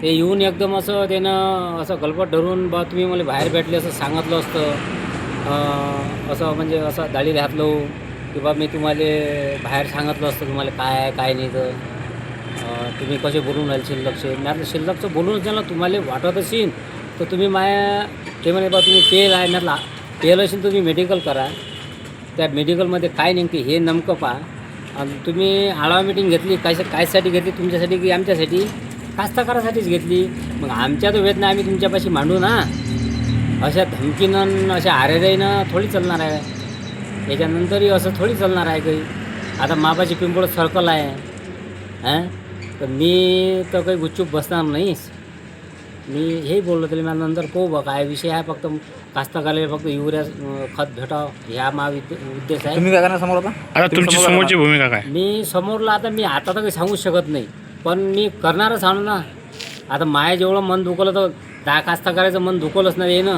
ते येऊन एकदम असं त्यानं असं गलबत धरून बा तुम्ही मला बाहेर भेटले असं सांगितलं असतं. असं म्हणजे असं दाढीला हात लावून की बा मी तुम्हाला बाहेर सांगितलं असतं तुम्हाला काय आहे काय नाही तर तुम्ही कसे बोलून राहिले शिल्लकचे. मी आता शिल्लकचं बोलूनच द्या ना तुम्हाला वाटत असेल तर तुम्ही माया ते म्हणे बा तुम्ही पेल आहे ना पेल असेल तुम्ही मेडिकल करा. त्या मेडिकलमध्ये काय नेमके हे नेमकं पहा. आणि तुम्ही आढावा मिटिंग घेतली कायसाठी घेतली तुमच्यासाठी की आमच्यासाठी कास्तकारासाठीच घेतली. मग आमच्या तर वेदना आम्ही तुमच्यापाशी मांडू ना. अशा धमकीनं अशा आरेराईनं थोडी चालणार आहे. याच्यानंतरही असं थोडी चालणार आहे काही. आता मापाची पिंपळ सर्कल आहे हां तर मी तर काही गुपचूप बसणार नाहीच. मी हे बोललो तरी मला नंतर पाहू बा काय विषय आहे. फक्त कास्तकाराला फक्त युरिया खत भेटावं ह्या उद्देश आहे. तुम्ही काय करणार समोर आता? आता तुमची समोरची भूमिका काय? मी समोरला आता तर काही सांगूच शकत नाही पण मी करणारच आणू ना. आता माया जेवढं मन दुखवलं तर 10 कास्तकाराचं मन दुखवलंच नाही ना.